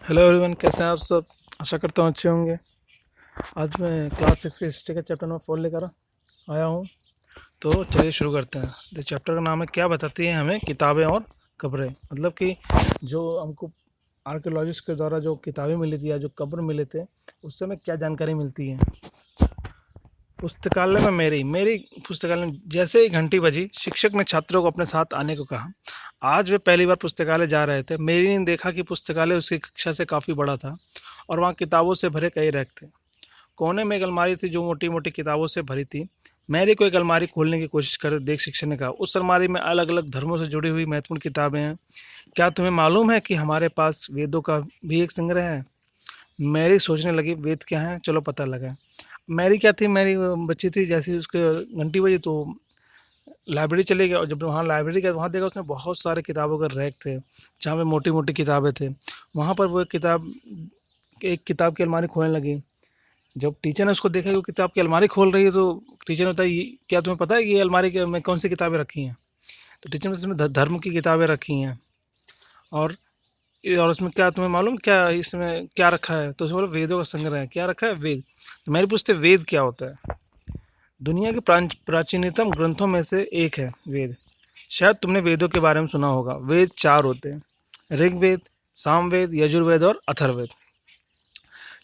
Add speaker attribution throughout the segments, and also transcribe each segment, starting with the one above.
Speaker 1: Hello everyone, कैसे हैं आप सब। आशा करता हूँ अच्छे होंगे। आज मैं क्लास 6 की हिस्ट्री का चैप्टर नंबर 4 लेकर आया हूँ। तो चलिए शुरू करते हैं। तो चैप्टर का नाम है क्या बताती हैं हमें किताबें और कब्रें। मतलब कि जो हमको आर्कियोलॉजिस्ट के द्वारा जो किताबें मिली थी या जो कब्र मिले थे, उससे हमें क्या जानकारी मिलती है। पुस्तकालय में मेरी मेरी पुस्तकालय में जैसे ही घंटी बजी, शिक्षक ने छात्रों को अपने साथ आने को कहा। आज वे पहली बार पुस्तकालय जा रहे थे। मेरी ने देखा कि पुस्तकालय उसकी कक्षा से काफ़ी बड़ा था और वहाँ किताबों से भरे कई रैक थे। कोने में एक अलमारी थी जो मोटी मोटी किताबों से भरी थी। मैरी को एक अलमारी खोलने की कोशिश कर देख शिक्षक ने कहा, उस अलमारी में अलग अलग धर्मों से जुड़ी हुई महत्वपूर्ण किताबें हैं। क्या तुम्हें मालूम है कि हमारे पास वेदों का भी एक संग्रह है। मैरी सोचने लगी, वेद क्या है, चलो पता लगा। मैरी क्या थी, मैरी बच्ची थी। जैसे ही उसके घंटी बजी तो लाइब्रेरी चले गए और जब वहाँ लाइब्रेरी गए वहाँ देखा उसने बहुत सारे किताबों के रैक थे जहाँ पे मोटी मोटी किताबें थे। वहाँ पर वो एक किताब की अलमारी खोलने लगी। जब टीचर ने उसको देखा कि वो किताब की अलमारी खोल रही है तो टीचर ने बताया, क्या तुम्हें पता है कि ये अलमारी में कौन सी किताबें रखी हैं। तो टीचर ने इसमें धर्म की किताबें रखी हैं। और और उसमें क्या तुम्हें मालूम क्या इसमें क्या रखा है। तो उसने बोला वेदों का संग्रह है। क्या रखा है, वेद। तो मेरे पूछते वेद क्या होता है। दुनिया के प्राचीनतम ग्रंथों में से एक है वेद। शायद तुमने वेदों के बारे में सुना होगा। वेद चार होते हैं, ऋग्वेद, सामवेद, यजुर्वेद और अथर्ववेद।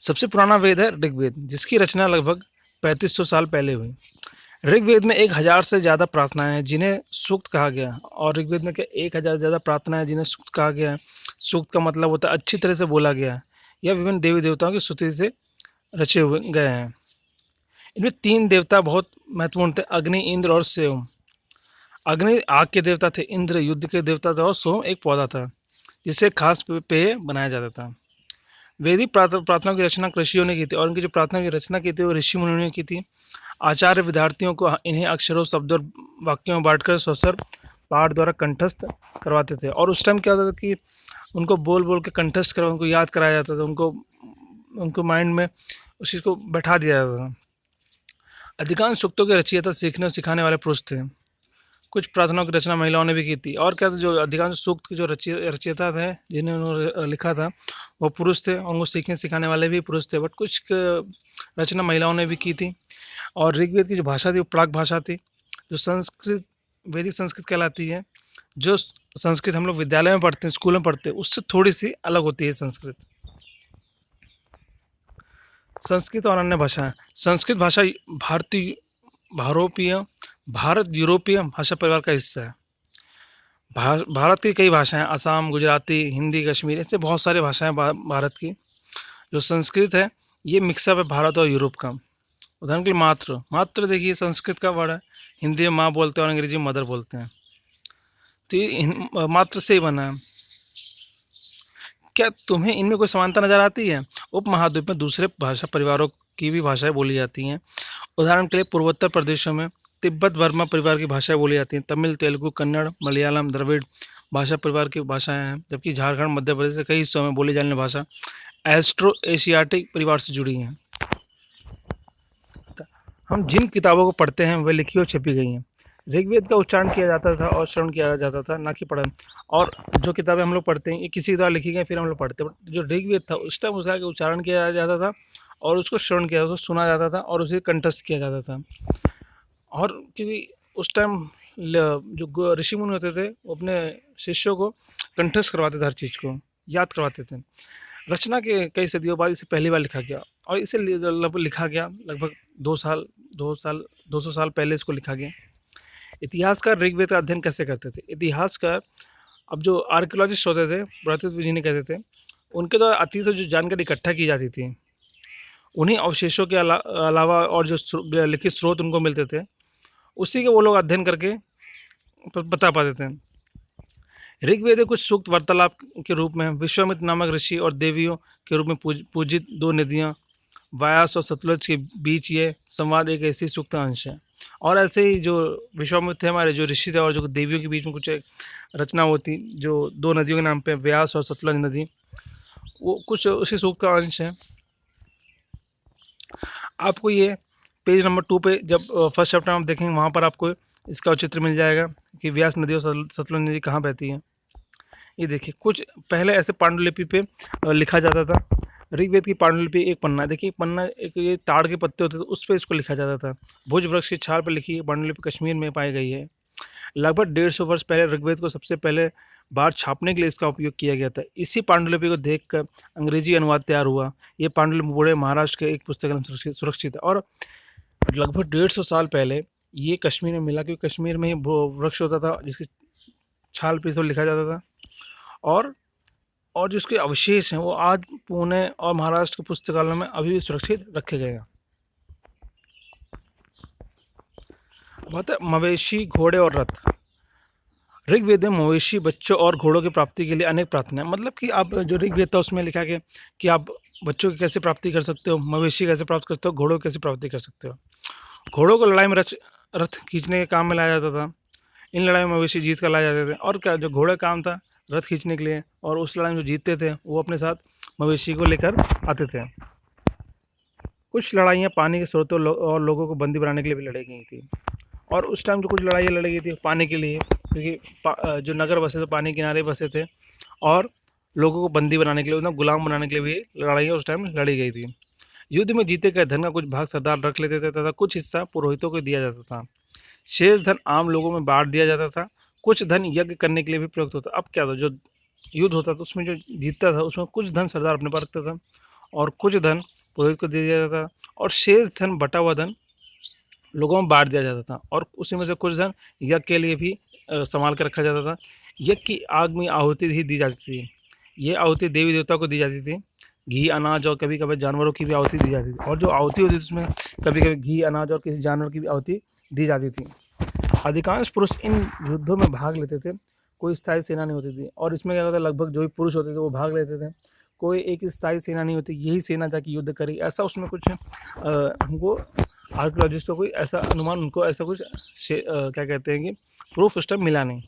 Speaker 1: सबसे पुराना वेद है ऋग्वेद, जिसकी रचना लगभग 3500 साल पहले हुई। ऋग्वेद में 1000 से ज़्यादा प्रार्थनाएं हैं जिन्हें सूक्त कहा गया है। और ऋग्वेद में क्या 1000 से ज़्यादा प्रार्थनाएं हैं जिन्हें सूक्त कहा गया है। सूक्त का मतलब होता है अच्छी तरह से बोला गया है। यह विभिन्न देवी देवताओं की स्तुति से रचे हुए गए हैं। इनमें तीन देवता बहुत महत्वपूर्ण थे, अग्नि, इंद्र और सोम। अग्नि आग के देवता थे, इंद्र युद्ध के देवता थे और सोम एक पौधा था जिससे खास पेय बनाया जाता था। वैदिक प्रार्थनाओं की रचना ऋषियों ने की थी और उनकी जो प्रार्थना की रचना की थी वो ऋषि मुनियों ने की थी। आचार्य विद्यार्थियों को इन्हें अक्षरों, शब्दों और वाक्यों में बांटकर स्वसर पाठ द्वारा कंठस्थ करवाते थे। और उस टाइम क्या होता था कि उनको बोल बोल के कंठस्थ करा, उनको याद कराया जाता था। उनको उनको माइंड में उस चीज़ को बैठा दिया जाता था। अधिकांश सूक्तों के रचयिता सीखने और सिखाने वाले पुरुष थे। कुछ प्रार्थनाओं की रचना महिलाओं ने भी की थी। और क्या था, जो अधिकांश सूक्त के जो रचयिता थे जिन्हें उन्होंने लिखा था वो पुरुष थे और उनको सीखने सिखाने वाले भी पुरुष थे। बट कुछ रचना महिलाओं ने भी की थी। और ऋग्वेद की जो भाषा थी वो प्राक भाषा थी, जो संस्कृत, वैदिक संस्कृत कहलाती है। जो संस्कृत हम लोग विद्यालय में पढ़ते हैं, स्कूल में पढ़ते हैं, उससे थोड़ी सी अलग होती है संस्कृत। संस्कृत और अन्य भाषाएं। संस्कृत भाषा भारतीय भारोपीय भारत यूरोपीय भाषा परिवार का हिस्सा है। भारत की कई भाषाएं, असम, गुजराती, हिंदी, कश्मीरी, ऐसे बहुत सारी भाषाएं भारत की। जो संस्कृत है ये मिक्सअप है भारत और यूरोप का। उदाहरण के लिए मात्र मात्र देखिए संस्कृत का वर्ड है। हिंदी में माँ बोलते हैं और अंग्रेजी में मदर बोलते हैं। तो ये मात्र से ही बना है। क्या तुम्हें इनमें कोई समानता नजर आती है। उपमहाद्वीप में दूसरे भाषा परिवारों की भी भाषाएं बोली जाती हैं। उदाहरण के लिए पूर्वोत्तर प्रदेशों में तिब्बत बर्मा परिवार की भाषाएं बोली जाती हैं। तमिल, तेलुगु, कन्नड़, मलयालम, द्रविड़ भाषा परिवार की भाषाएं हैं। जबकि झारखंड, मध्य प्रदेश के कई हिस्सों में बोली जाने वाली भाषा एस्ट्रो एशियाटिक परिवार से जुड़ी हैं। हम जिन किताबों को पढ़ते हैं वे लिखी और छपी गई हैं। ऋग्वेद का उच्चारण किया जाता था और श्रवण किया जाता था, ना कि पढ़न। और जो किताबें हम लोग पढ़ते हैं ये किसी द्वारा लिखी गई फिर हम लोग पढ़ते हैं। बट जो ऋग्वेद था उस टाइम उसका उच्चारण किया जाता था और उसको श्रवण किया जाता था, सुना जाता था और उसे कंठस्थ किया जाता था। और क्योंकि उस टाइम जो ऋषि मुनि होते थे वो अपने शिष्यों को कंठस्थ करवाते थे, हर चीज़ को याद करवाते थे। रचना के कई सदियों बाद इसे पहली बार लिखा गया और इसे लिखा गया लगभग 200 साल पहले इसको लिखा गया। इतिहासकार ऋग्वेद का अध्ययन कैसे करते थे। इतिहासकार, अब जो आर्कियोलॉजिस्ट होते थे, पुरातत्व जिन्हें कहते थे, उनके द्वारा अतीत से जो जानकारी इकट्ठा की जाती थी उन्हीं अवशेषों के अलावा और जो लिखित स्रोत उनको मिलते थे उसी के वो लोग अध्ययन करके बता पाते थे। ऋग्वेद कुछ सूक्त वार्तालाप के रूप में विश्वामित्र नामक ऋषि और देवियों के रूप में पूजित दो नदियाँ व्यास और सतलुज के बीच ये संवाद एक ऐसी सूक्त अंश है। और ऐसे ही जो विश्वामित्र थे हमारे जो ऋषि थे और जो देवियों के बीच में कुछ एक रचना होती जो दो नदियों के नाम पे व्यास और सतलुज नदी, वो कुछ उसी सूक्त का अंश है। आपको ये पेज नंबर 2 पे जब फर्स्ट चैप्टर आप देखेंगे वहाँ पर आपको इसका चित्र मिल जाएगा कि व्यास नदी और सतलुज नदी कहाँ बहती है। ये देखिए, कुछ पहले ऐसे पांडुलिपि पे लिखा जाता था। ऋग्वेद की पांडुलिपि एक पन्ना, देखिए पन्ना, एक ये ताड़ के पत्ते होते थे, उस पे इसको लिखा जाता था। भुज वृक्ष की छाल पर लिखी पांडुलिपि कश्मीर में पाई गई है। लगभग 150 वर्ष पहले ऋग्वेद को सबसे पहले बार छापने के लिए इसका उपयोग किया गया था। इसी पांडुलिपि को देखकर अंग्रेजी अनुवाद तैयार हुआ। ये पांडुलिपि पूरे महाराष्ट्र के एक पुस्तकालय में सुरक्षित है। और लगभग 150 साल पहले ये कश्मीर में मिला, क्योंकि कश्मीर में ही वो वृक्ष होता था जिसकी छाल पे इसको लिखा जाता था। और जिसके अवशेष हैं वो आज पुणे और महाराष्ट्र के पुस्तकालय में अभी भी सुरक्षित रखे गए हैं। बात है मवेशी, घोड़े और रथ। ऋग्वेद में मवेशी, बच्चों और घोड़ों की प्राप्ति के लिए अनेक प्रार्थनाएं, मतलब कि आप जो ऋग्वेद था उसमें लिखा गया कि आप बच्चों की कैसे प्राप्ति कर सकते हो, मवेशी कैसे प्राप्त करते हो, घोड़ों की कैसे प्राप्ति कर सकते हो। घोड़ों को लड़ाई में रथ खींचने के काम में लाया जाता था। इन लड़ाई में मवेशी जीत कर लाए जाते थे। और क्या, जो घोड़े काम था रथ खींचने के लिए, और उस लड़ाई में जो जीतते थे वो अपने साथ मवेशी को लेकर आते थे। कुछ लड़ाइयाँ पानी के स्रोतों और लोगों को बंदी बनाने के लिए भी लड़ी गई थी। और उस टाइम जो कुछ लड़ाइयाँ लड़ी गई थी पानी के लिए, क्योंकि जो नगर बसे थे पानी किनारे बसे थे, और लोगों को बंदी बनाने के लिए, उन्हें गुलाम बनाने के लिए भी लड़ाइयाँ उस टाइम लड़ी गई थी। युद्ध में जीते गए धन का कुछ भाग सरदार रख लेते थे तथा कुछ हिस्सा पुरोहितों को दिया जाता था। शेष धन आम लोगों में बांट दिया जाता था। कुछ धन यज्ञ करने के लिए भी प्रयुक्त होता। अब क्या था, जो युद्ध होता था उसमें जो जीतता था उसमें कुछ धन सरदार अपने पास रखता था और कुछ धन पुरोहित को दे दिया जाता था, और शेष धन, बटा हुआ धन, लोगों में बांट दिया जाता था। और उसी में से कुछ धन यज्ञ के लिए भी संभाल कर रखा जाता था। यज्ञ की आग में आहुति ही दी जाती थी। ये आहुति देवी देवता को दी जाती थी। घी, अनाज और कभी कभी जानवरों की भी आहुति दी जाती थी। और जो आहुति होती थी उसमें कभी कभी घी, अनाज और किसी जानवर की भी आहुति दी जाती थी। अधिकांश पुरुष इन युद्धों में भाग लेते थे। कोई स्थायी सेना नहीं होती थी। और इसमें क्या होता है, लगभग जो भी पुरुष होते थे वो भाग लेते थे। कोई एक स्थायी सेना नहीं होती, यही सेना जाके युद्ध करी, ऐसा उसमें कुछ हमको आर्कियोलॉजिस्टों को ऐसा अनुमान, उनको ऐसा कुछ क्या कहते हैं कि प्रूफ उस टाइम मिला नहीं।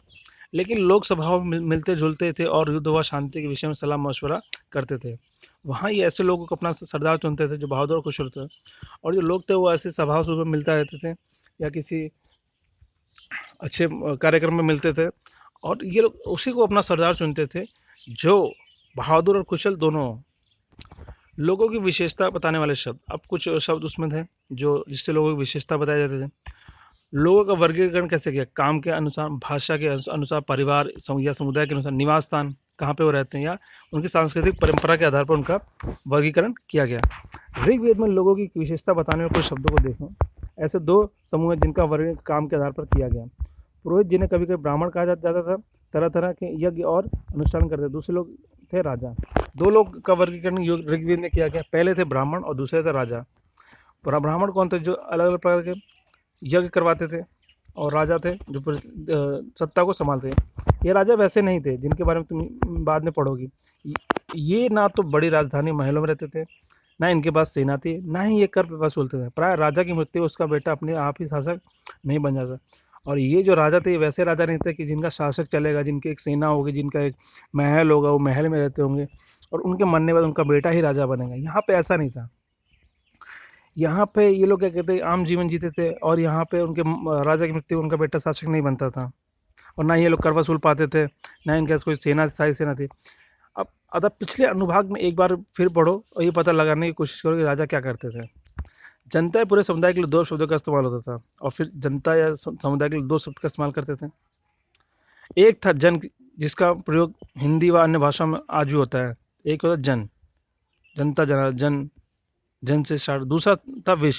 Speaker 1: लेकिन लोग स्वभाव मिलते जुलते थे और युद्ध व शांति के विषय में सलाह मशवरा करते थे। वहाँ ये ऐसे लोगों को अपना सरदार चुनते थे जो बहादुर और कुशल थे। और जो लोग थे वो ऐसे सभा सुबह मिलता रहते थे या किसी अच्छे कार्यक्रम में मिलते थे, और ये लोग उसी को अपना सरदार चुनते थे जो बहादुर और कुशल दोनों हो। लोगों की विशेषता बताने वाले शब्द, अब कुछ शब्द उसमें थे जो जिससे लोगों की विशेषता बताए जाते थे। लोगों का वर्गीकरण कैसे किया, काम के अनुसार, भाषा के अनुसार, परिवार या समुदाय के अनुसार, निवास स्थान कहाँ पे वो रहते हैं, या उनकी सांस्कृतिक परंपरा के आधार पर उनका वर्गीकरण किया गया। ऋग्वेद में लोगों की विशेषता बताने वाले कुछ शब्दों को देखें। ऐसे दो समूह हैं जिनका वर्ग काम के आधार पर किया गया। पुरोहित, जिन्हें कभी कभी ब्राह्मण कहा जाता था, तरह तरह के यज्ञ और अनुष्ठान करते। दूसरे लोग थे राजा। दो लोग का वर्गीकरण ऋग्वेद में किया गया। पहले थे ब्राह्मण और दूसरे थे राजा। ब्राह्मण कौन थे, जो अलग अलग प्रकार के यज्ञ करवाते थे, और राजा थे जो सत्ता को संभालते। ये राजा वैसे नहीं थे जिनके बारे में तुम बाद में पढ़ोगी। ये ना तो बड़ी राजधानी महलों में रहते थे, ना इनके पास सेना थी, ना ही ये कर वसूलते थे। प्राय राजा की मृत्यु उसका बेटा अपने आप ही शासक नहीं बन जाता। और ये जो राजा थे, ये वैसे राजा नहीं थे कि जिनका शासक चलेगा, जिनकी एक सेना होगी, जिनका एक महल होगा, वो महल में रहते होंगे और उनके मरने के बाद उनका बेटा ही राजा बनेगा। यहाँ पे ऐसा नहीं था। यहाँ पे ये लोग क्या कहते हैं, आम जीवन जीते थे, और यहाँ पे उनके राजा की मृत्यु उनका बेटा शासक नहीं बनता था, और ना ही ये लोग कर वसूल पाते थे, ना इनके पास कोई सेना, सारी सेना थी। अब अतः पिछले अनुभाग में एक बार फिर पढ़ो और ये पता लगाने की कोशिश करो कि राजा क्या करते थे। जनता या पूरे समुदाय के लिए दो शब्दों का इस्तेमाल होता था, और फिर जनता या समुदाय के लिए दो शब्द का इस्तेमाल करते थे। एक था जन, जिसका प्रयोग हिंदी व अन्य भाषाओं में आज भी होता है। एक होता जन, जनता, जन, जन से स्टार्ट। दूसरा था विष,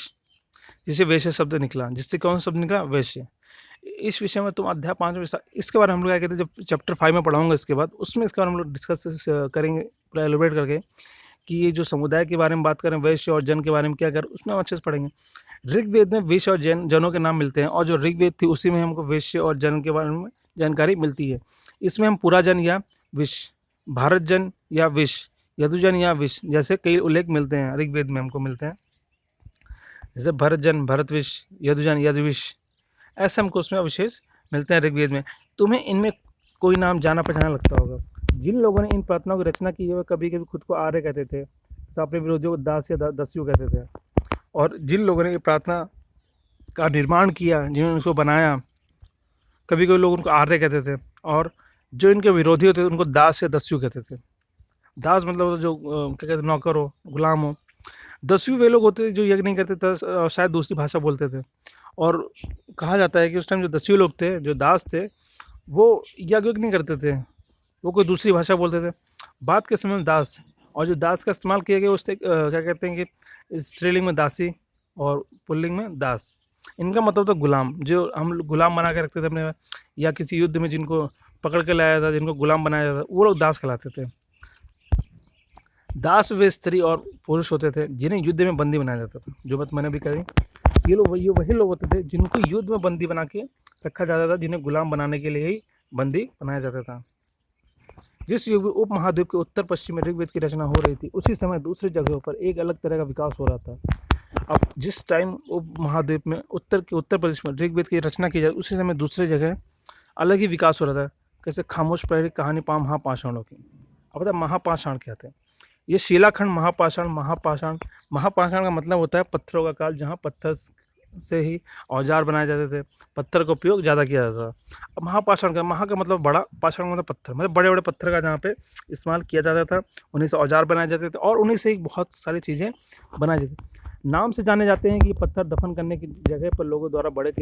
Speaker 1: जिसे वैश्य शब्द निकला। जिससे कौन सा शब्द निकला, वैश्य। इस विषय में तुम अध्याय 5 में इसके बारे में हम लोग क्या कहते हैं, जब चैप्टर 5 में पढ़ाऊंगा इसके बाद, उसमें इसके बारे में हम लोग डिस्कस करेंगे, पूरा एलोबरेट करके, कि ये जो समुदाय के बारे में बात करें, वैश्य और जन के बारे में क्या कर, उसमें हम अच्छे से पढ़ेंगे। ऋग्वेद में वैश्य और जनों के नाम मिलते हैं, और जो ऋग्वेद थी उसी में हमको वैश्य और जन के बारे में जानकारी मिलती है। इसमें हम पूरा जन या विश, भारत जन या विश, यदुजन या विश जैसे कई उल्लेख मिलते हैं ऋग्वेद में, हमको मिलते हैं। जैसे भरत जन, भरत विश, यदुजन, यदुविश, ऐसे हमको उसमें विशेष मिलते हैं ऋग्वेद में। तुम्हें इनमें कोई नाम जाना पहचाना लगता होगा। जिन लोगों ने इन प्रार्थनाओं की रचना की है वे कभी कभी खुद को आर्य कहते थे, तो अपने विरोधियों को दास या दस्यु कहते थे। और जिन लोगों ने ये प्रार्थना का निर्माण किया, जिन्होंने उसको बनाया, कभी कभी लोग उनको आर्य कहते थे, और जो इनके विरोधी होते थे उनको दास या दस्यु कहते थे। दास मतलब होता जो क्या कहते हैं, नौकर हो, गुलाम हो। दस्यु वे लोग होते थे जो यज्ञ नहीं करते थे, शायद दूसरी भाषा बोलते थे। और कहा जाता है कि उस टाइम जो दस्यु लोग थे, जो दास थे, वो यज्ञ नहीं करते थे, वो कोई दूसरी भाषा बोलते थे। बाद के समय में दास, और जो दास का इस्तेमाल किया गया उससे क्या कहते हैं कि स्त्रीलिंग में दासी और पुल्लिंग में दास। इनका मतलब था गुलाम, जो हम लोग गुलाम बना के रखते थे अपने, या किसी युद्ध में जिनको पकड़ के लाया था, जिनको गुलाम बनाया जाता, वो लोग दास कहलाते थे। दास वे स्त्री और पुरुष होते थे जिन्हें युद्ध में बंदी बनाया जाता था। जो बात मैंने भी कही, ये लोग वही लोग होते थे जिनको युद्ध में बंदी बना के रखा जाता था, जिन्हें गुलाम बनाने के लिए ही बंदी बनाया जाता था। जिस युग में उपमहाद्वीप के उत्तर पश्चिम में ऋग्वेद की रचना हो रही थी, उसी समय दूसरी जगहों पर एक अलग तरह का विकास हो रहा था। अब जिस टाइम उपमहाद्वीप में उत्तर प्रदेश में ऋग्वेद की रचना की जाए, उसी समय दूसरी जगह अलग ही विकास हो रहा था। कैसे खामोश पहली कहानी महापाषाणों की। अब बता महापाषाण क्या थे। ये शिलाखंड महापाषाण महापाषाण का मतलब होता है पत्थरों का काल, जहाँ पत्थर से ही औजार बनाए जाते थे, पत्थर का उपयोग ज़्यादा किया जाता था। अब महापाषाण का, महा का मतलब बड़ा, पाषाण का मतलब पत्थर, मतलब बड़े बड़े पत्थर का जहाँ पे इस्तेमाल किया जाता था, उन्हीं से औजार बनाए जाते थे और उन्हीं से ही बहुत सारी चीज़ें बनाई जाती। नाम से जाने जाते हैं कि पत्थर दफन करने की जगह पर लोगों द्वारा बड़े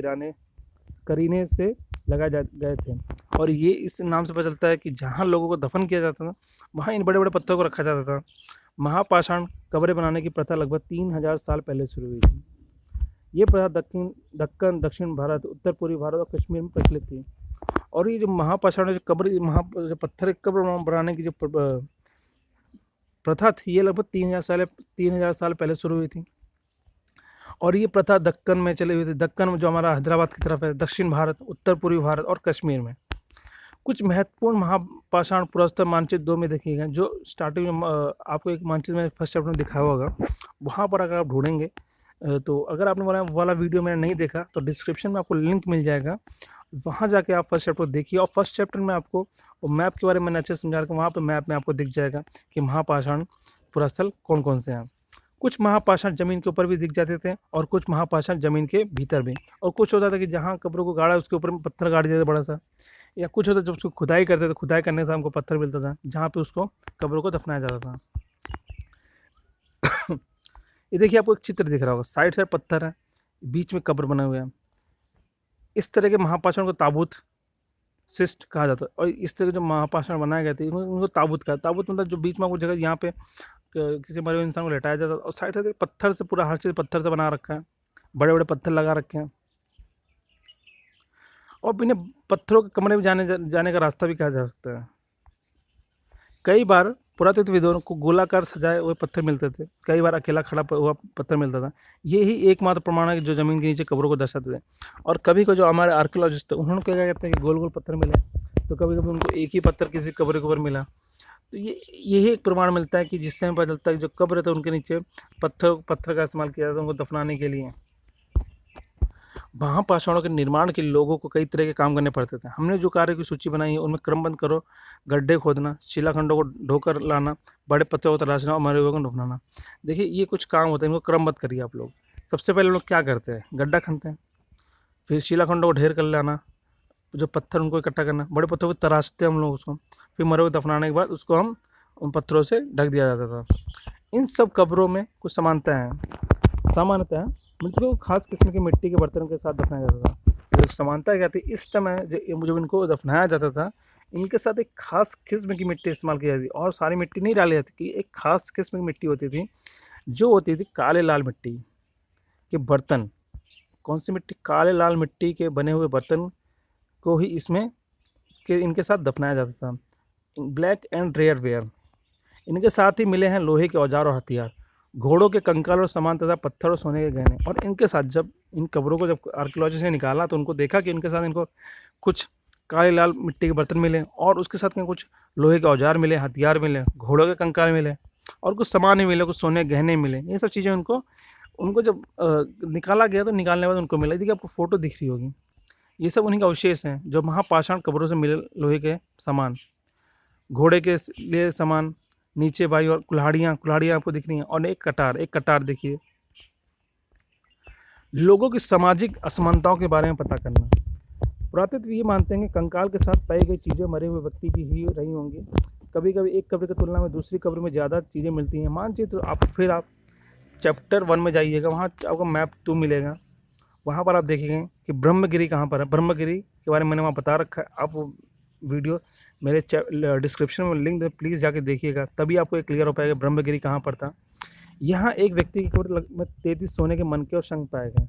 Speaker 1: करीने से लगाए गए थे। और ये इस नाम से पता चलता है कि जहाँ लोगों को दफन किया जाता था, वहाँ इन बड़े बड़े पत्थरों को रखा जाता था। महापाषाण कब्रें बनाने की प्रथा लगभग 3000 साल पहले शुरू हुई थी। ये प्रथा दक्कन, दक्षिण भारत, उत्तर पूर्वी भारत और कश्मीर में प्रचलित थी। और ये जो महापाषाण, जो पत्थर कब्र बनाने की जो प्रथा थी, ये लगभग 3000 साल पहले शुरू हुई थी। और ये प्रथा दक्कन में चली हुई थी। दक्कन में जो हमारा हैदराबाद की तरफ है, दक्षिण भारत, उत्तर पूर्वी भारत और कश्मीर में। कुछ महत्वपूर्ण महापाषाण पुरस्तर मानचित्र 2 में देखिए गए, जो स्टार्टिंग में आपको एक मानचित्र में फर्स्ट चैप्टर में दिखाया होगा। वहाँ पर अगर आप ढूंढेंगे, तो अगर आपने वाला वीडियो मैंने नहीं देखा तो डिस्क्रिप्शन में आपको लिंक मिल जाएगा, वहाँ जाके आप फर्स्ट चैप्टर देखिए। और फर्स्ट चैप्टर में आपको मैप के बारे में अच्छे से समझा रखा, वहाँ पर मैप में आपको दिख जाएगा कि महापाषाण पुरस्थल कौन कौन से हैं। कुछ महापाषाण जमीन के ऊपर भी दिख जाते थे और कुछ महापाषाण जमीन के भीतर भी। और कुछ होता था कि जहाँ कब्रों को गाड़ा उसके ऊपर में पत्थर गाड़ दिया था बड़ा सा, या कुछ होता जब उसको खुदाई करते थे, खुदाई करने से हमको पत्थर मिलता था जहाँ पे उसको कब्रों को दफनाया जाता था। ये देखिए आपको एक चित्र दिख रहा होगा, साइड साइड पत्थर है, बीच में कब्र बना हुआ है। इस तरह के महापाषाण को ताबूत शिष्ट कहा जाता है। और इस तरह के जो महापाषाण बनाए गए थे उनको ताबूत कहा। ताबूत मतलब जो बीच में आपको जगह, यहाँ पे किसी मरे हुए इंसान को लेटाया जाता है, और साइड से पत्थर से, पूरा हर चीज़ पत्थर से बना रखा है, बड़े बड़े पत्थर लगा रखे हैं। और बिना पत्थरों के कमरे में जाने का रास्ता भी कहा जा सकता है। कई बार पुरातत्वविदों को गोलाकार सजाए हुए पत्थर मिलते थे, कई बार अकेला खड़ा हुआ पत्थर मिलता था। ये ही एकमात्र प्रमाण है कि जो जमीन के नीचे कब्रों को दर्शाते थे। और कभी को जो हमारे आर्कियोलॉजिस्ट थे, उन्होंने क्या कहते हैं कि गोल गोल पत्थर मिले, तो कभी कभी उनको एक ही पत्थर किसी कब्र के ऊपर मिला। तो यही एक प्रमाण मिलता है कि जिससे हमें पता चलता है कि जो कब्र थे उनके नीचे पत्थर का इस्तेमाल किया जाता है उनको दफनाने के लिए। महापाषाणों के निर्माण के लिए लोगों को कई तरह के काम करने पड़ते थे। हमने जो कार्य की सूची बनाई है उनमें क्रमबद्ध करो, गड्ढे खोदना, शिलाखंडों को ढोकर लाना, बड़े पत्थरों को तराशना और मरे हुए को दफनाना। देखिए ये कुछ काम होते हैं, इनको क्रमबद्ध करिए आप लोग। सबसे पहले लोग क्या करते हैं, गड्ढा खनते हैं, फिर शिलाखंडों को ढेर कर लाना, जो पत्थर उनको इकट्ठा करना, बड़े पत्थरों को तराशते हैं हम लोग उसको, फिर मरे हुए दफनाने के बाद उसको हम उन पत्थरों से ढक दिया जाता था। इन सब कब्रों में कुछ समानता है, सामान्यतः मुझको खास किस्म की मिट्टी के बर्तन के साथ दफनाया जाता था। जो समानता क्या थी, इस समय जब इनको दफनाया जाता था, इनके साथ एक खास किस्म की मिट्टी इस्तेमाल की जाती थी। और सारी मिट्टी नहीं डाली जाती थी, एक खास किस्म की मिट्टी होती थी जो होती थी काले लाल मिट्टी के बर्तन। कौन सी मिट्टी? काले लाल मिट्टी के बने हुए बर्तन को ही इनके साथ दफनाया जाता था। Black and red ware. इनके साथ ही मिले हैं लोहे के औजार और हथियार, घोड़ों के कंकाल और सामान तथा पत्थर और सोने के गहने। और इनके साथ जब इन कब्रों को जब आर्कियोलॉजिस्ट ने निकाला तो उनको देखा कि इनके साथ इनको कुछ काले लाल मिट्टी के बर्तन मिले और उसके साथ में कुछ लोहे के औजार मिले, हथियार मिले, घोड़ों के कंकाल मिले और कुछ सामान भी मिले, कुछ सोने के गहने मिले। ये सब चीज़ें उनको जब निकाला गया तो निकालने के बाद उनको मिला। देखिए आपको फोटो दिख रही होगी, ये सब उन्हीं का अवशेष हैं जो महापाषाण कब्रों से मिले लोहे के सामान, घोड़े के लिए सामान, नीचे भाई और कुल्हाड़ियाँ आपको दिख रही हैं, और एक कटार देखिए। लोगों की सामाजिक असमानताओं के बारे में पता करना। पुरातत्व ये मानते हैं कि कंकाल के साथ पाई गई चीज़ें मरे हुए व्यक्ति की ही रही होंगी। कभी कभी एक कब्र की तुलना में दूसरी कब्र में ज़्यादा चीज़ें मिलती हैं। मानचित्र आप चैप्टर 1 में जाइएगा, वहाँ आपको मैप 2 मिलेगा। वहाँ पर आप देखेंगे कि ब्रह्मगिरी कहाँ पर है। ब्रह्मगिरी के बारे में मैंने वहाँ बता रखा है, आप वो वीडियो मेरे डिस्क्रिप्शन में लिंक दे, प्लीज़ जाके देखिएगा, तभी आपको ये क्लियर हो पाएगा ब्रह्मगिरी कहाँ पर था। यहाँ एक व्यक्ति की कब्र में 33 सोने के मनके और शंख पाए गए।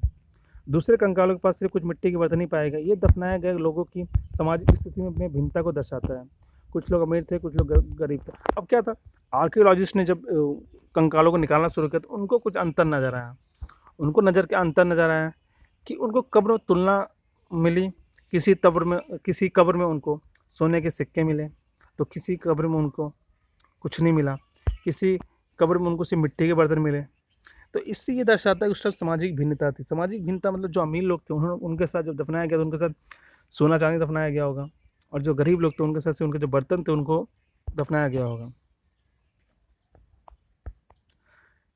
Speaker 1: दूसरे कंकालों के पास सिर्फ कुछ मिट्टी के बर्तन ही पाए गए। ये दफनाए गए लोगों की सामाजिक स्थिति में भिन्नता को दर्शाता है। कुछ लोग अमीर थे, कुछ लोग गरीब थे। अब क्या था, आर्कियोलॉजिस्ट ने जब कंकालों को निकालना शुरू किया तो उनको कुछ अंतर नज़र आया। उनको नज़र के अंतर नज़र आया कि उनको कब्र में तुलना मिली। किसी कब्र में उनको सोने के सिक्के मिले, तो किसी कब्र में उनको कुछ नहीं मिला। किसी कब्र में उनको सिर्फ मिट्टी के बर्तन मिले। तो इससे ये दर्शाता है कि उस टाइम सामाजिक भिन्नता थी। सामाजिक भिन्नता मतलब जो अमीर लोग थे उन्होंने उनके साथ जब दफनाया गया तो उनके साथ सोना चांदी दफनाया गया होगा, और जो गरीब लोग थे उनके साथ से उनके जो बर्तन थे उनको दफनाया गया होगा।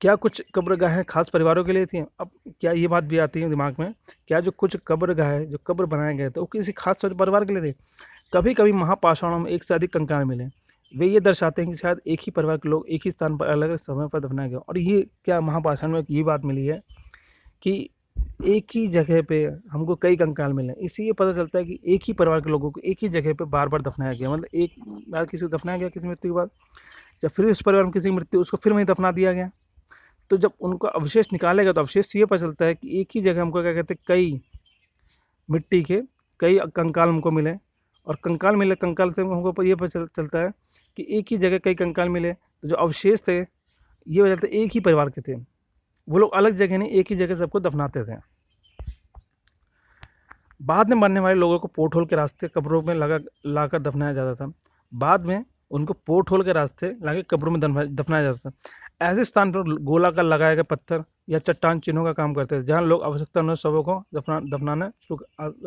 Speaker 1: क्या कुछ कब्रगाहें खास परिवारों के लिए थी? अब क्या ये बात भी आती है दिमाग में, क्या जो कुछ कब्रगाहें जो कब्र बनाए गए थे वो किसी खास परिवार के लिए थे? कभी कभी महापाषाणों में एक से अधिक कंकाल मिले। वे ये दर्शाते हैं कि शायद एक ही परिवार के लोग एक ही स्थान पर अलग अलग समय पर दफनाया गया। और ये क्या महापाषाण में ये बात मिली है कि एक ही जगह पे हमको कई कंकाल मिले। इससे ये पता चलता है कि एक ही परिवार के लोगों को एक ही जगह पे बार बार दफनाया गया। मतलब एक बार किसी को दफनाया गया किसी मृत्यु के बाद, जब फिर उस परिवार में किसी की मृत्यु, उसको फिर वहीं दफना दिया गया। तो जब उनको अवशेष निकालेगा तो अवशेष ये पता चलता है कि एक ही जगह हमको क्या कहते हैं, कई मिट्टी के कई कंकाल हमको मिले। और कंकाल मिले, कंकाल से हमको ये पता चलता है कि एक ही जगह कई कंकाल मिले। तो जो अवशेष थे ये वजह से एक ही परिवार के थे, वो लोग अलग जगह नहीं, एक ही जगह सबको दफनाते थे। बाद में मरने वाले लोगों को पोर्ट होल के रास्ते कब्रों में लाकर दफनाया जाता था। बाद में उनको पोर्ट होल के रास्ते लाकर कब्रों में दफनाया जाता था। ऐसे स्थान पर गोलाकार लगाए गए पत्थर या चट्टान चिन्हों का काम करते थे, जहाँ लोग आवश्यकता अनुसार शवों को दफनाना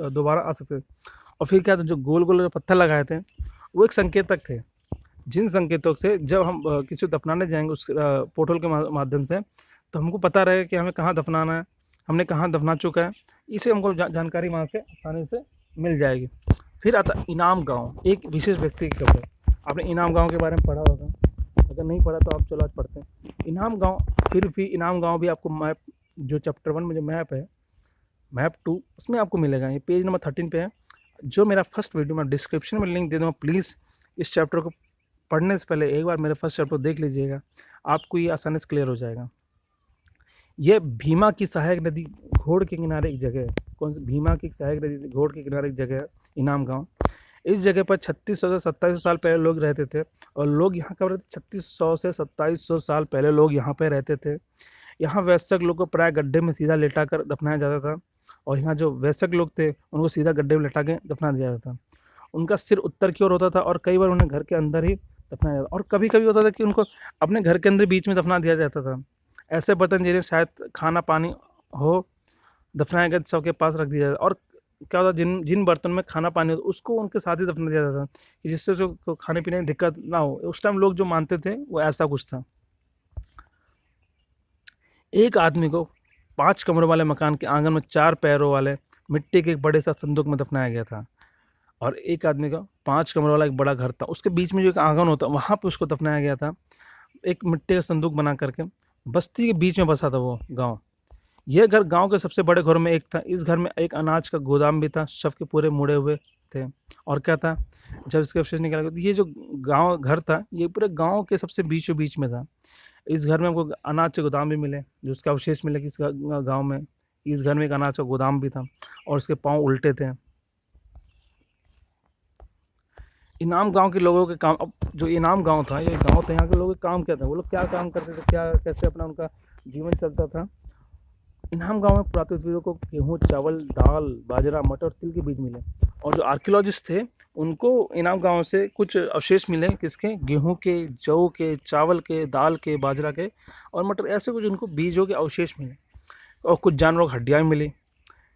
Speaker 1: दोबारा आ सकते थे। और फिर क्या था, जो गोल गोल पत्थर लगाए थे वो एक संकेतक थे, जिन संकेतों से जब हम किसी को दफनाने जाएंगे उस पोर्टल के माध्यम से, तो हमको पता रहेगा कि हमें कहाँ दफनाना है, हमने कहाँ दफना चुका है। इसे हमको जानकारी वहाँ से आसानी से मिल जाएगी। फिर आता इनाम गांव, एक विशेष व्यक्ति की खबर। आपने इनाम गांव के बारे में पढ़ा होगा, अगर नहीं पढ़ा तो आप चलो आज पढ़ते हैं इनाम गांव। फिर भी इनाम गांव भी आपको मैप, जो चैप्टर 1 में जो मैप है, मैप 2, उसमें आपको मिलेगा। ये पेज नंबर 13 पे है, जो मेरा फर्स्ट वीडियो मैं डिस्क्रिप्शन में लिंक दे दूँगा। प्लीज़ इस चैप्टर को पढ़ने से पहले एक बार मेरे फर्स्ट चैप्टर देख लीजिएगा, आपको ये आसानी से क्लियर हो जाएगा। ये भीमा की सहायक नदी घोड़ के किनारे एक जगह है। कौन सी? भीमा की सहायक नदी घोड़ के किनारे एक जगह है, इनाम गांव। इस जगह पर 3600 से 2700 साल पहले लोग रहते थे, और लोग यहाँ कब रहते? 3600 से 2700 साल पहले लोग यहाँ पे रहते थे। यहाँ वयस्क लोग को प्राय गड्ढे में सीधा लेटा कर दफनाया जाता था, और यहाँ जो वयस्क लोग थे उनको सीधा गड्ढे में लेटा के दफना दिया जाता था। उनका सिर उत्तर की ओर होता था, और कई बार उन्हें घर के अंदर ही दफनाया जाता, और कभी कभी होता था कि उनको अपने घर के अंदर बीच में दफना दिया जाता था। ऐसे बर्तन जिन्हें शायद खाना पानी हो, दफनाए गए सबके पास रख दिया जाता। और क्या होता, जिन बर्तन में खाना पानी होता उसको उनके साथ ही दफना दिया जाता कि जिससे जो खाने पीने की दिक्कत ना हो। उस टाइम लोग जो मानते थे वो ऐसा कुछ था। एक आदमी को 5 कमरों वाले मकान के आंगन में 4 पैरों वाले मिट्टी के एक बड़े सा संदूक में दफनाया गया था। और एक आदमी का 5 कमरों वाला एक बड़ा घर था, उसके बीच में जो एक आंगन होता वहाँ पे उसको दफनाया गया था, एक मिट्टी का संदूक बना करके। बस्ती के बीच में बसा था वो गांव। यह घर गांव के सबसे बड़े घरों में एक था। इस घर में एक अनाज का गोदाम भी था, शव के पूरे मुड़े हुए थे। और क्या था, जब इसके अवशेष निकाला गया, ये जो गांव घर था ये पूरे गांव के सबसे बीचों बीच में था। इस घर में हमको अनाज के गोदाम भी मिले, जो उसके अवशेष मिले कि इस गाँव में इस घर में एक अनाज का गोदाम भी था, और उसके पाँव उल्टे थे। इनाम गांव के लोगों के काम, अब जो इनाम गांव था, ये गांव था, यहाँ के लोगों के काम क्या था, वो लोग क्या काम करते थे, क्या कैसे अपना उनका जीवन चलता था। इनाम गांव में पुरातत्वविदों को गेहूँ, चावल, दाल, बाजरा, मटर और तिल के बीज मिले। और जो आर्कियोलॉजिस्ट थे उनको इनाम गांव से कुछ अवशेष मिले, किसके? गेहूँ के, जौ के, चावल के, दाल के, बाजरा के और मटर, ऐसे कुछ उनको बीजों के अवशेष मिले। और कुछ जानवरों की हड्डियाँ मिली,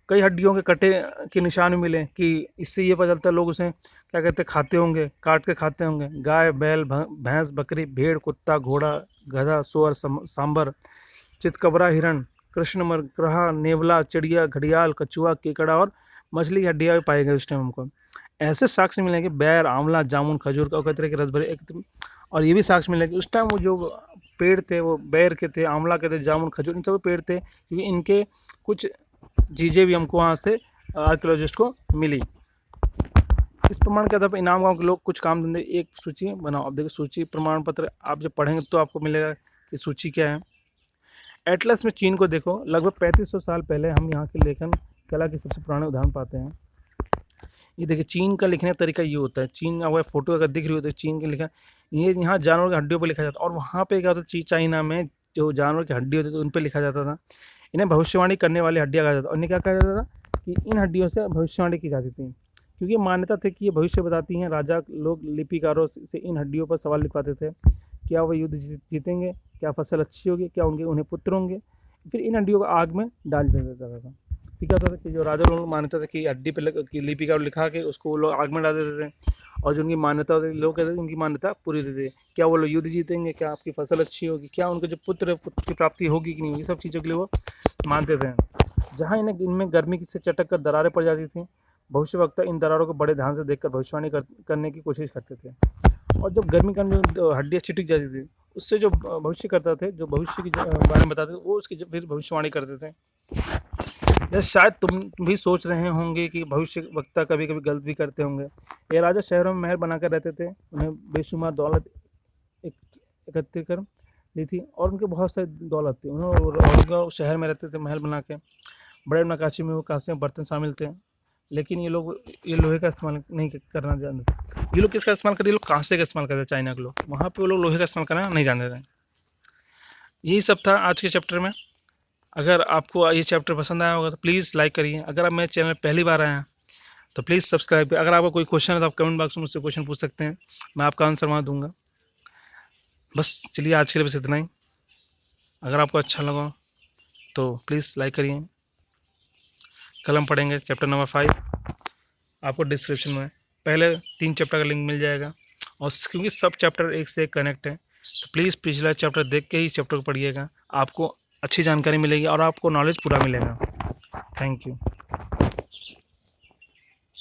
Speaker 1: कई हड्डियों के कटे के निशान मिले कि इससे ये पता चलता है लोग उसे क्या कहते हैं, खाते होंगे, काट के खाते होंगे। गाय, बैल, भैंस, बकरी, भेड़, कुत्ता, घोड़ा, गधा, सुअर, सांबर, चितकबरा, हिरण, कृष्णमृग, ग्रहा, नेवला, चिड़िया, घड़ियाल, कछुआ, केकड़ा और मछली की हड्डियाँ भी पाई गई उस टाइम हमको। ऐसे साक्ष्य मिलेंगे बैर, आंवला, जामुन, खजूर का कई तरह के रस भरे एक। और ये भी साक्ष्य मिलेंगे उस टाइम वो जो पेड़ थे वो बैर के थे, आंवला के थे, जामुन, खजूर, इन सब पेड़ थे, क्योंकि इनके कुछ चीज़ें भी हमको वहाँ से आर्कियोलॉजिस्ट को मिली। इस प्रमाण के आधार पर इनाम गाँव के लोग कुछ काम धंधे एक सूची बनाओ। अब देखिए सूची प्रमाण पत्र आप जब पढ़ेंगे तो आपको मिलेगा कि सूची क्या है। एटलस में चीन को देखो, लगभग 3500 साल पहले हम यहाँ के लेखन कला के सबसे पुराने उदाहरण पाते हैं। ये देखिए चीन का लिखने का तरीका ये होता है, चीन अगर फोटो अगर दिख रही होती है चीन के लिखा, ये यहाँ जानवर की हड्डियों पर लिखा जाता है। और वहाँ पे क्या होता है, चाइना में जो जानवर की हड्डी होती थी उन पर लिखा जाता था। इन्हें भविष्यवाणी करने वाली हड्डियाँ कहा जाता था। और इन्हें क्या कहा जाता था कि इन हड्डियों से भविष्यवाणी की जाती थी, क्योंकि मान्यता थी कि ये भविष्य बताती हैं। राजा लोग लिपिकारों से इन हड्डियों पर सवाल लिखवाते थे, क्या वो युद्ध जीतेंगे, क्या फसल अच्छी होगी, क्या उन्हें पुत्र होंगे। फिर इन हड्डियों को आग में डाल दिया जाता था। फिर क्या होता था कि जो राजा लोग मान्यता था कि हड्डी पे की लिपिकार लिखा के उसको वो लोग आग में डाल देते थे, और जो उनकी मान्यता होती लोग कहते थे उनकी मान्यता पूरी होती थी। क्या वो लोग युद्ध जीतेंगे, क्या आपकी फसल अच्छी होगी, क्या उनके जो पुत्र की प्राप्ति होगी कि नहीं, ये सब चीज़ों के लिए वो मानते थे। जहाँ इनमें गर्मी से चटक कर दरारें पड़ जाती थी, भविष्यवक्ता इन दरारों को बड़े ध्यान से देखकर भविष्यवाणी करने की कोशिश करते थे। और जब गर्मी का जो हड्डियाँ छिटक जाती थी, उससे जो भविष्य करता थे, जो भविष्य के बारे में बताते थे, वो उसकी फिर भविष्यवाणी करते थे। जैसे शायद तुम भी सोच रहे होंगे कि भविष्य वक्ता कभी कभी गलत भी करते होंगे। ये राजा शहरों में महल बनाकर रहते थे, उन्हें बेशुमार दौलत एकत्रित कर ली थी, और उनके बहुत सारी दौलत थी। उन्होंने शहर में रहते थे महल बना के, बड़े नक्काशी में वो कांसे बर्तन शामिल थे। लेकिन ये लोग ये लोहे का इस्तेमाल नहीं करना जानते। ये लोग किसका इस्तेमाल करते, ये लोग कांसे का इस्तेमाल करते हैं। चाइना के लोग, वहाँ पे वो लोग लोहे का इस्तेमाल करना नहीं जानते थे। यही सब था आज के चैप्टर में। अगर आपको ये चैप्टर पसंद आया होगा तो प्लीज़ लाइक करिए। अगर आप मेरे चैनल पहली बार आए हैं तो प्लीज़ सब्सक्राइब करिए। अगर आपका कोई क्वेश्चन है तो आप कमेंट बॉक्स में मुझसे क्वेश्चन पूछ सकते हैं, मैं आपका आंसर वहाँ दूंगा। बस चलिए आज के लिए बस इतना ही। अगर आपको अच्छा लगा तो प्लीज़ लाइक करिए। कल हम पढ़ेंगे चैप्टर नंबर 5। आपको डिस्क्रिप्शन में पहले 3 चैप्टर का लिंक मिल जाएगा, और क्योंकि सब चैप्टर एक से एक कनेक्ट है तो प्लीज़ पिछला चैप्टर देख के ही चैप्टर को पढ़िएगा। आपको अच्छी जानकारी मिलेगी और आपको नॉलेज पूरा मिलेगा। Thank you.